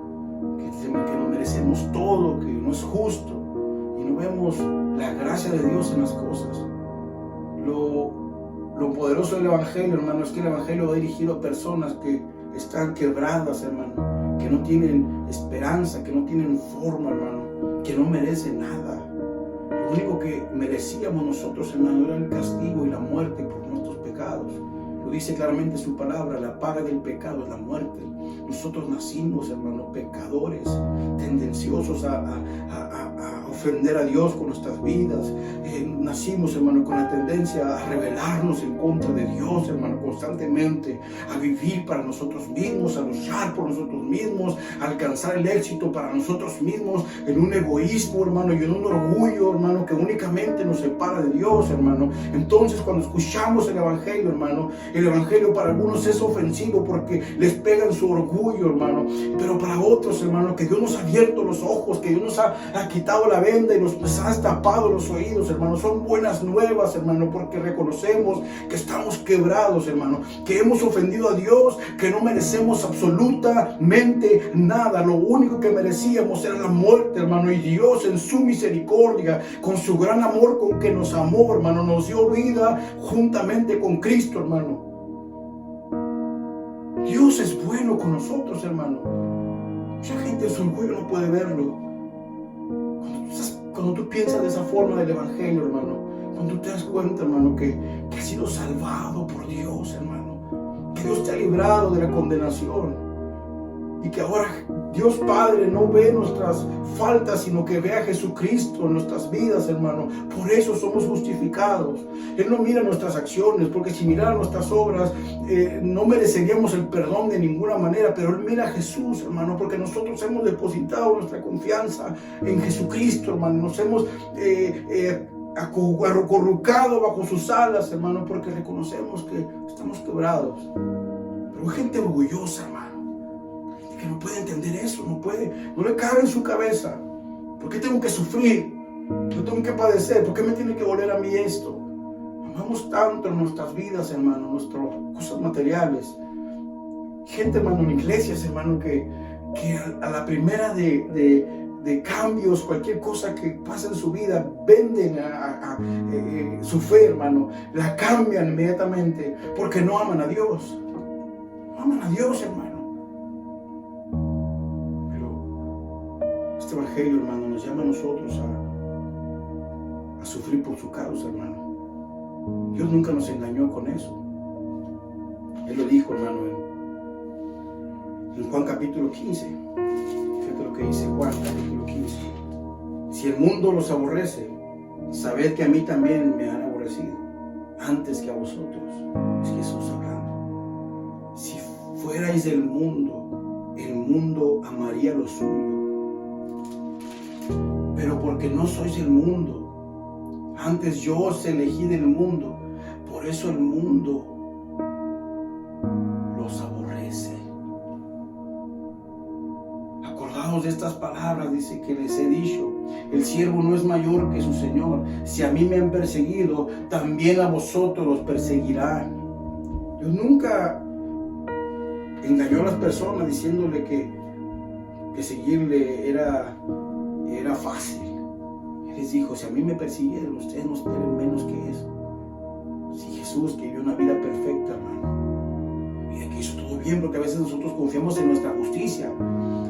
que nos merecemos todo, que no es justo, y no vemos la gracia de Dios en las cosas. Lo poderoso del Evangelio, hermano, es que el Evangelio va dirigido a personas que están quebradas, hermano, que no tienen esperanza, que no tienen forma, hermano, que no merecen nada. Lo único que merecíamos nosotros, hermano, era el castigo y la muerte por nuestros pecados. Lo dice claramente su palabra: la paga del pecado es la muerte. Nosotros nacimos, hermano, pecadores, tendenciosos a ofender a Dios con nuestras vidas. Nacimos, hermano, con la tendencia a rebelarnos en contra de Dios, hermano, constantemente, a vivir para nosotros mismos, a luchar por nosotros mismos, a alcanzar el éxito para nosotros mismos, en un egoísmo, hermano, y en un orgullo, hermano, que únicamente nos separa de Dios, hermano. Entonces, cuando escuchamos el Evangelio, hermano, el Evangelio para algunos es ofensivo porque les pega en su orgullo, hermano, pero para otros, hermano, que Dios nos ha abierto los ojos, que Dios nos ha quitado la venda y nos ha destapado los oídos, hermano. Son buenas nuevas, hermano, porque reconocemos que estamos quebrados, hermano, que hemos ofendido a Dios, que no merecemos absolutamente nada. Lo único que merecíamos era la muerte, hermano, y Dios en su misericordia, con su gran amor con que nos amó, hermano, nos dio vida juntamente con Cristo, hermano. Dios es bueno con nosotros, hermano. Mucha gente en su orgullo no puede verlo. Cuando tú piensas de esa forma del Evangelio, hermano, cuando tú te das cuenta, hermano, que has sido salvado por Dios, hermano, que Dios te ha librado de la condenación, y que ahora Dios Padre no ve nuestras faltas, sino que ve a Jesucristo en nuestras vidas, hermano. Por eso somos justificados. Él no mira nuestras acciones, porque si mirara nuestras obras, no mereceríamos el perdón de ninguna manera. Pero Él mira a Jesús, hermano, porque nosotros hemos depositado nuestra confianza en Jesucristo, hermano. Nos hemos acurrucado bajo sus alas, hermano, porque reconocemos que estamos quebrados. Pero hay gente orgullosa, hermano, que no puede entender eso, no le cabe en su cabeza. ¿Por qué tengo que sufrir? ¿Por qué tengo que padecer? ¿Por qué me tiene que doler a mí esto? Amamos tanto en nuestras vidas, hermano, nuestras cosas materiales. Gente, hermano, en iglesias, hermano, que a la primera de cambios, cualquier cosa que pasa en su vida, venden su fe, hermano, la cambian inmediatamente porque no aman a Dios. No aman a Dios, hermano. Este Evangelio, hermano, nos llama a nosotros a sufrir por su causa, hermano. Dios nunca nos engañó con eso. Él lo dijo, hermano, En Juan capítulo 15, fíjate lo que dice Juan capítulo 15. Si el mundo los aborrece, sabed que a mí también me han aborrecido, antes que a vosotros. Es Jesús hablando. Si fuerais del mundo, el mundo amaría lo suyo. Pero porque no sois el mundo, antes yo os elegí del mundo, por eso el mundo los aborrece. Acordaos de estas palabras, dice que les he dicho: el siervo no es mayor que su Señor. Si a mí me han perseguido, también a vosotros los perseguirán. Dios nunca engañó a las personas diciéndole que seguirle era fácil. Él les dijo: si a mí me persiguieron, ustedes no esperen menos que eso. Si Jesús, que vivió una vida perfecta, hermano, vida que hizo todo bien, porque a veces nosotros confiamos en nuestra justicia.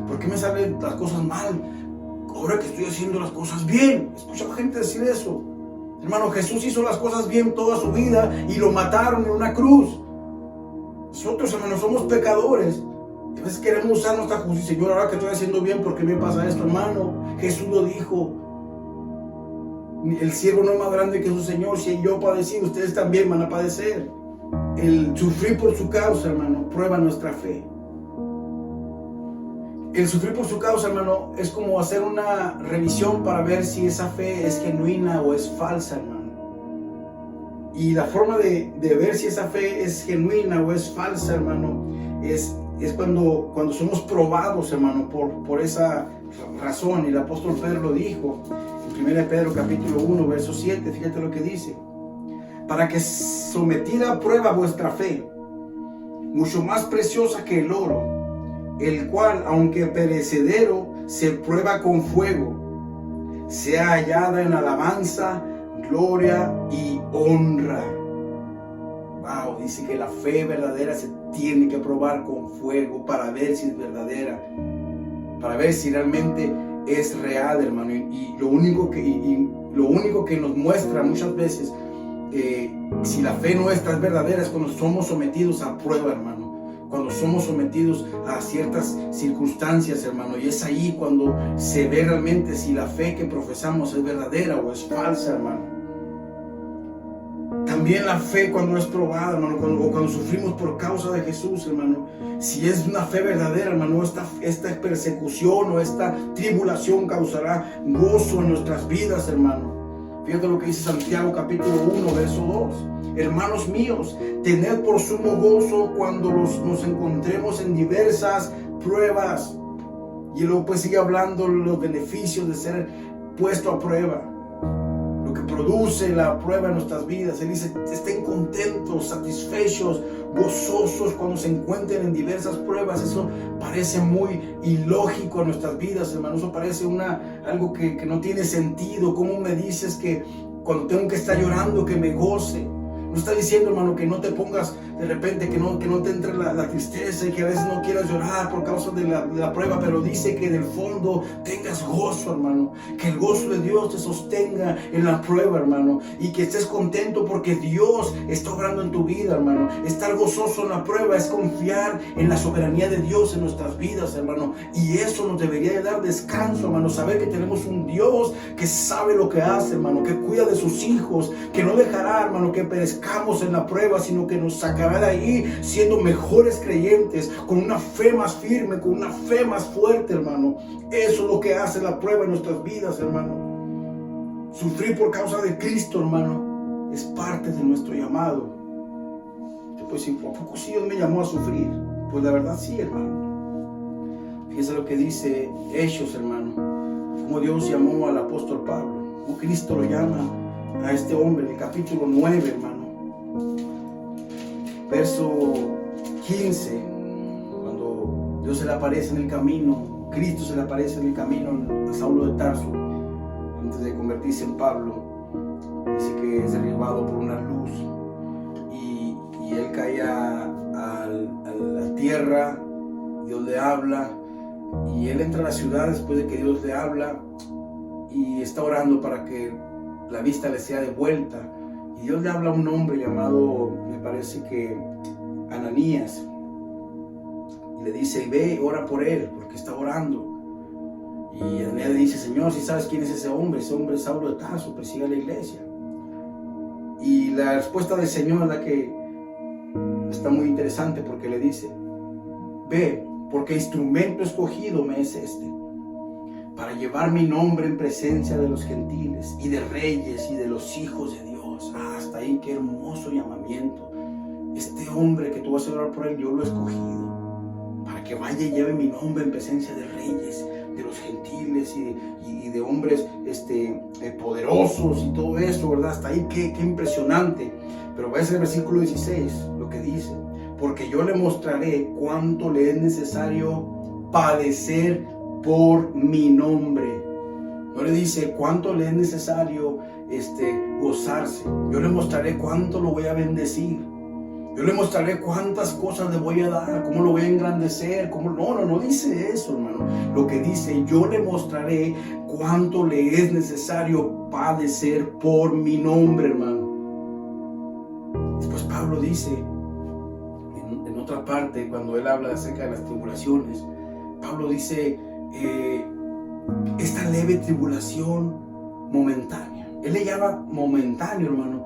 ¿Por qué me salen las cosas mal ahora que estoy haciendo las cosas bien? Escucho a gente decir eso. Hermano, Jesús hizo las cosas bien toda su vida y lo mataron en una cruz. Nosotros, hermanos, somos pecadores. A veces queremos usar nuestra justicia. Señor, ahora que estoy haciendo bien, ¿por qué me pasa esto, hermano? Jesús lo dijo: el siervo no es más grande que su Señor. Si yo padecí, ustedes también van a padecer. El sufrir por su causa, hermano, prueba nuestra fe. El sufrir por su causa, hermano, es como hacer una revisión para ver si esa fe es genuina o es falsa, hermano. Y la forma de ver si esa fe es genuina o es falsa, hermano, es cuando somos probados, hermano, por esa razón. Y el apóstol Pedro lo dijo en 1 Pedro capítulo 1, verso 7. Fíjate lo que dice: para que sometida a prueba vuestra fe, mucho más preciosa que el oro, el cual, aunque perecedero, se prueba con fuego, sea hallada en alabanza, gloria y honra. Wow, dice que la fe verdadera se tiene que probar con fuego para ver si es verdadera, para ver si realmente es real, hermano. Y lo único que nos muestra muchas veces si la fe nuestra es verdadera es cuando somos sometidos a prueba, hermano. Cuando somos sometidos a ciertas circunstancias, hermano, y es ahí cuando se ve realmente si la fe que profesamos es verdadera o es falsa, hermano. También la fe cuando es probada, hermano, cuando sufrimos por causa de Jesús, hermano, si es una fe verdadera, hermano, esta persecución o esta tribulación causará gozo en nuestras vidas, hermano. Fíjate lo que dice Santiago capítulo 1, verso 2. Hermanos míos, tened por sumo gozo cuando nos encontremos en diversas pruebas. Y luego pues sigue hablando los beneficios de ser puesto a prueba, lo que produce la prueba en nuestras vidas. Él dice: estén contentos, satisfechos, gozosos cuando se encuentren en diversas pruebas. Eso parece muy ilógico en nuestras vidas, hermano. Eso parece algo que no tiene sentido. ¿Cómo me dices que cuando tengo que estar llorando que me goce? No está diciendo, hermano, que no te pongas de repente, que no te entre la tristeza y que a veces no quieras llorar por causa de la prueba, pero dice que en el fondo tengas gozo, hermano. Que el gozo de Dios te sostenga en la prueba, hermano. Y que estés contento porque Dios está obrando en tu vida, hermano. Estar gozoso en la prueba es confiar en la soberanía de Dios en nuestras vidas, hermano. Y eso nos debería de dar descanso, hermano. Saber que tenemos un Dios que sabe lo que hace, hermano. Que cuida de sus hijos. Que no dejará, hermano, que perezcamos en la prueba, sino que nos sacará de ahí siendo mejores creyentes, con una fe más firme, con una fe más fuerte, hermano. Eso es lo que hace la prueba en nuestras vidas, hermano. Sufrir por causa de Cristo, hermano, es parte de nuestro llamado. Pues, ¿a poco sí Dios me llamó a sufrir? Pues la verdad sí, hermano. Fíjense lo que dice Hechos, hermano, como Dios llamó al apóstol Pablo, como Cristo lo llama a este hombre en el capítulo 9, hermano, verso 15, cuando Dios se le aparece en el camino, Cristo se le aparece en el camino a Saulo de Tarso, antes de convertirse en Pablo. Dice que es derribado por una luz y él cae a la tierra. Dios le habla y él entra a la ciudad después de que Dios le habla y está orando para que la vista le sea devuelta. Y Dios le habla a un hombre llamado, me parece que Ananías. y le dice, ve, ora por él, porque está orando. Y Ananías le dice, Señor, si sabes quién es ese hombre es Saulo de Tarso, persigue a la iglesia. Y la respuesta del Señor es la que está muy interesante, porque le dice, ve, porque instrumento escogido me es para llevar mi nombre en presencia de los gentiles y de reyes y de los hijos de Dios. Hasta ahí, qué hermoso llamamiento. Este hombre que tú vas a orar por él, yo lo he escogido para que vaya y lleve mi nombre en presencia de reyes, de los gentiles y de hombres poderosos y todo eso, ¿verdad? Hasta ahí, qué impresionante. Pero ves el versículo 16, lo que dice, porque yo le mostraré cuánto le es necesario padecer por mi nombre. No le dice cuánto le es necesario gozarse. Yo le mostraré cuánto lo voy a bendecir. Yo le mostraré cuántas cosas le voy a dar, cómo lo voy a engrandecer, no dice eso, hermano. Lo que dice, yo le mostraré cuánto le es necesario padecer por mi nombre, hermano. Después Pablo dice, en otra parte, cuando él habla acerca de las tribulaciones, Pablo dice, esta leve tribulación momentánea. Él le llama momentáneo, hermano,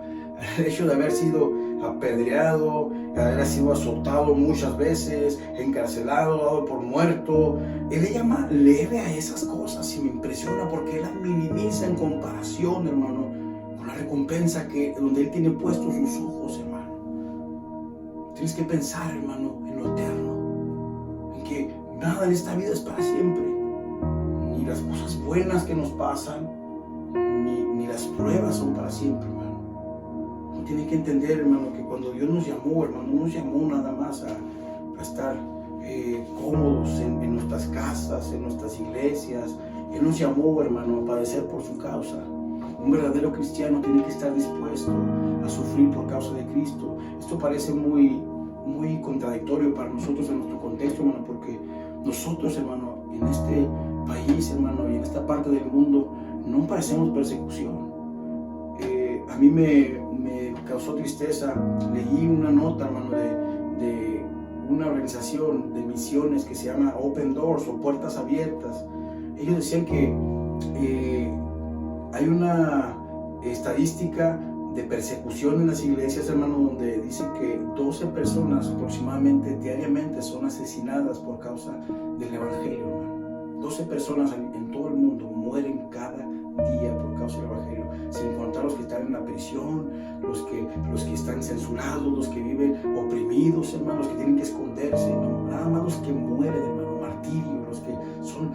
el hecho de haber sido apedreado, haber sido azotado muchas veces, encarcelado, dado por muerto. Él le llama leve a esas cosas y me impresiona porque él las minimiza en comparación, hermano, con la recompensa donde él tiene puestos sus ojos, hermano. Tienes que pensar, hermano, en lo eterno, en que nada en esta vida es para siempre, ni las cosas buenas que nos pasan, ni las pruebas son para siempre, hermano. Uno tiene que entender, hermano, que cuando Dios nos llamó, hermano, no nos llamó nada más a estar cómodos en nuestras casas, en nuestras iglesias. Él nos llamó, hermano, a padecer por su causa. Un verdadero cristiano tiene que estar dispuesto a sufrir por causa de Cristo. Esto parece muy contradictorio para nosotros en nuestro contexto, hermano, porque nosotros, hermano, en este país, hermano, y en esta parte del mundo, no padecemos persecución. A mí me causó tristeza. Leí una nota, hermano, de una organización de misiones que se llama Open Doors o Puertas Abiertas. Ellos decían que hay una estadística de persecución en las iglesias, hermano, donde dice que 12 personas aproximadamente diariamente son asesinadas por causa del evangelio, hermano. 12 personas en todo el mundo mueren cada día por causa del evangelio, sin contar los que están en la prisión, los que están censurados, los que viven oprimidos, hermano, los que tienen que esconderse, no, nada más los que mueren, hermano, martirio, los que son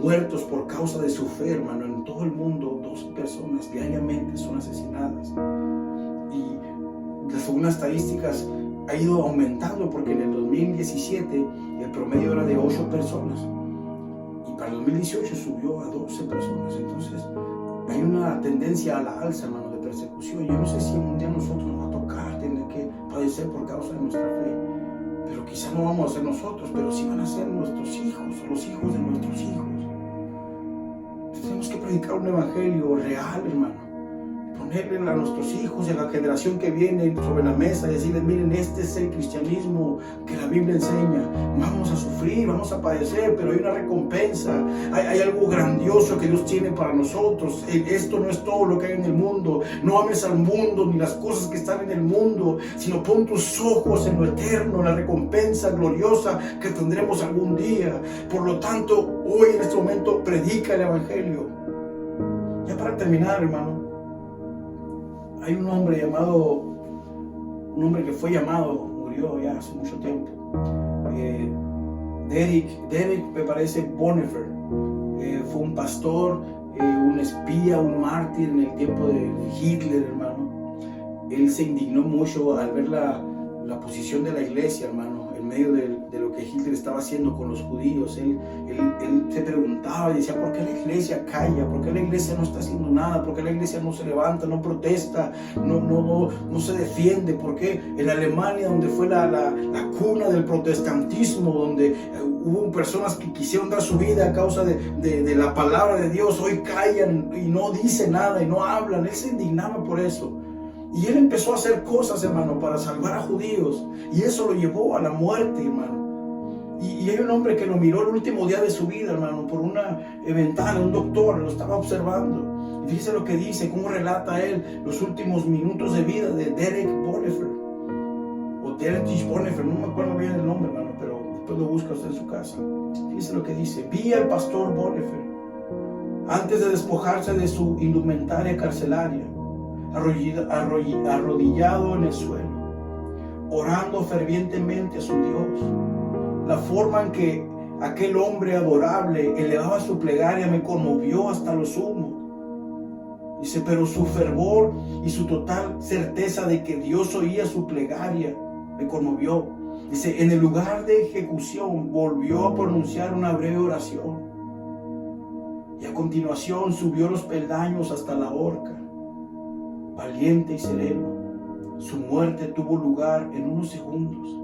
muertos por causa de su fe, hermano. En todo el mundo 12 personas diariamente son asesinadas, y según las estadísticas ha ido aumentando, porque en el 2017 el promedio era de 8 personas y para el 2018 subió a 12 personas. Entonces hay una tendencia a la alza, hermano, de persecución. Yo no sé si un día a nosotros nos va a tocar tener que padecer por causa de nuestra fe, pero quizá no vamos a ser nosotros, pero sí van a ser nuestros hijos o los hijos de nuestros hijos. Tenemos que predicar un evangelio real, hermano, ponerle a nuestros hijos y a la generación que viene sobre la mesa y decirles, miren, este es el cristianismo que la Biblia enseña. Vamos a sufrir, vamos a padecer, pero hay una recompensa, hay algo grandioso que Dios tiene para nosotros. Esto no es todo lo que hay en el mundo. No ames al mundo ni las cosas que están en el mundo, sino pon tus ojos en lo eterno, la recompensa gloriosa que tendremos algún día. Por lo tanto, hoy en este momento predica el evangelio. Ya para terminar, hermano, hay un hombre que fue llamado, murió ya hace mucho tiempo, Derek me parece Bonhoeffer. Fue un pastor, un espía, un mártir en el tiempo de Hitler, hermano. Él se indignó mucho al ver la posición de la iglesia, hermano, en medio de lo que Hitler estaba haciendo con los judíos. Él se preguntaba y decía, ¿por qué la iglesia calla? ¿Por qué la iglesia no está haciendo nada? ¿Por qué la iglesia no se levanta, no protesta, no se defiende? ¿Por qué en Alemania, donde fue la cuna del protestantismo, donde hubo personas que quisieron dar su vida a causa de la palabra de Dios, hoy callan y no dicen nada y no hablan? Él se indignaba por eso. Y él empezó a hacer cosas, hermano, para salvar a judíos. Y eso lo llevó a la muerte, hermano. Y hay un hombre que lo miró el último día de su vida, hermano, por una ventana, un doctor lo estaba observando. Y fíjese lo que dice, cómo relata él los últimos minutos de vida de Derek Bonhoeffer. O Derek Bonhoeffer, no me acuerdo bien el nombre, hermano, pero después lo busca usted en su casa. Fíjese lo que dice. Vi al pastor Bonhoeffer, antes de despojarse de su indumentaria carcelaria, arrodillado en el suelo, orando fervientemente a su Dios. La forma en que aquel hombre adorable elevaba su plegaria me conmovió hasta lo sumo. Dice, pero su fervor y su total certeza de que Dios oía su plegaria me conmovió. Dice, en el lugar de ejecución volvió a pronunciar una breve oración. Y a continuación subió los peldaños hasta la horca. Valiente y sereno, su muerte tuvo lugar en unos segundos.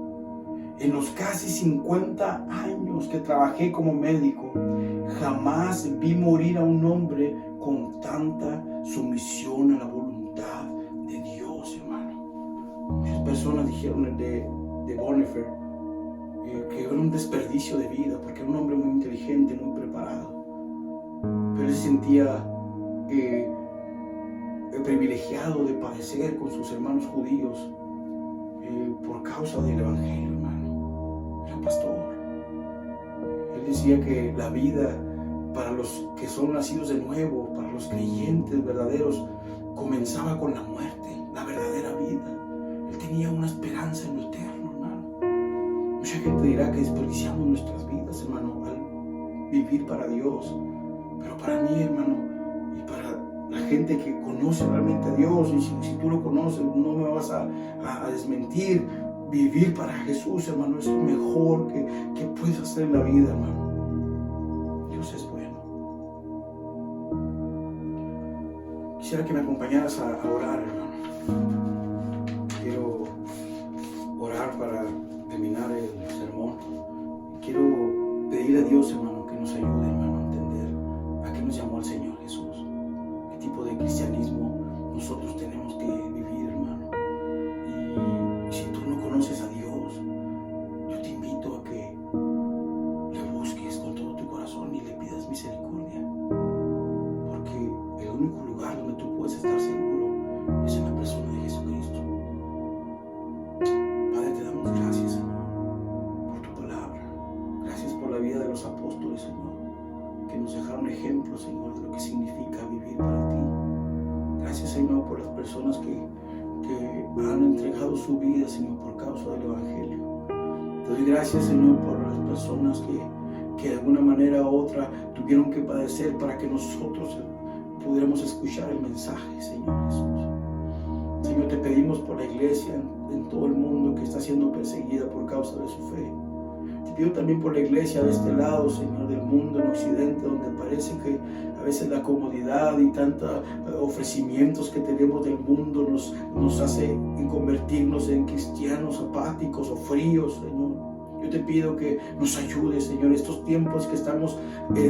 En los casi 50 años que trabajé como médico, jamás vi morir a un hombre con tanta sumisión a la voluntad de Dios, hermano. Muchas personas dijeron de Bonhoeffer que era un desperdicio de vida, porque era un hombre muy inteligente, muy preparado. Pero él se sentía privilegiado de padecer con sus hermanos judíos por causa del evangelio, hermano. Era pastor. Él decía que la vida para los que son nacidos de nuevo, para los creyentes verdaderos, comenzaba con la muerte, la verdadera vida. Él tenía una esperanza en lo eterno, hermano. Mucha gente dirá que desperdiciamos nuestras vidas, hermano, al vivir para Dios. Pero para mí, hermano, y para la gente que conoce realmente a Dios, y si tú lo conoces, no me vas a desmentir, vivir para Jesús, hermano, es lo mejor que puedes hacer en la vida, hermano. Dios es bueno. Quisiera que me acompañaras a orar, hermano. Quiero orar para terminar el sermón. Quiero pedir a Dios, hermano, que nos ayude, hermano, a entender a qué nos llamó el Señor Jesús. Qué tipo de cristianismo nosotros tenemos que vivir, hermano. Y si tú no conoces a Dios, yo te invito a que le busques con todo tu corazón y le pidas misericordia. Porque el único lugar donde tú puedes estar seguro es en la persona de Jesucristo. Padre, te damos gracias, Señor, por tu palabra. Gracias por la vida de los apóstoles, Señor, que nos dejaron ejemplo, Señor, de lo que significa vivir para ti. Gracias, Señor, por las personas que han entregado su vida, Señor, por causa del Evangelio. Te doy gracias, Señor, por las personas que de alguna manera u otra tuvieron que padecer para que nosotros pudiéramos escuchar el mensaje, Señor Jesús. Señor, te pedimos por la iglesia en todo el mundo que está siendo perseguida por causa de su fe. Te pido también por la iglesia de este lado, Señor, del mundo, en Occidente, donde parece que a veces la comodidad y tantos ofrecimientos que tenemos del mundo nos hace convertirnos en cristianos apáticos o fríos, Señor. Yo te pido que nos ayudes, Señor, estos tiempos que estamos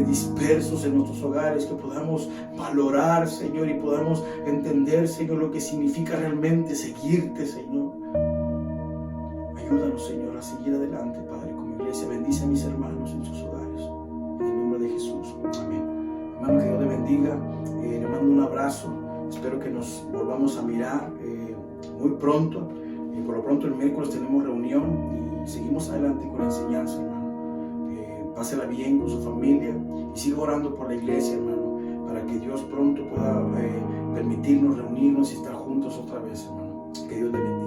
dispersos en nuestros hogares, que podamos valorar, Señor, y podamos entender, Señor, lo que significa realmente seguirte, Señor. Ayúdanos, Señor, a seguir adelante, Padre, como iglesia. Bendice a mis hermanos en sus hogares. En el nombre de Jesús. Amén. Hermano, que Dios le bendiga. Le mando un abrazo. Espero que nos volvamos a mirar muy pronto. Por lo pronto el miércoles tenemos reunión y seguimos adelante con la enseñanza, hermano. Pásela bien con su familia y siga orando por la iglesia, hermano, para que Dios pronto pueda permitirnos reunirnos y estar juntos otra vez, hermano. Que Dios le bendiga.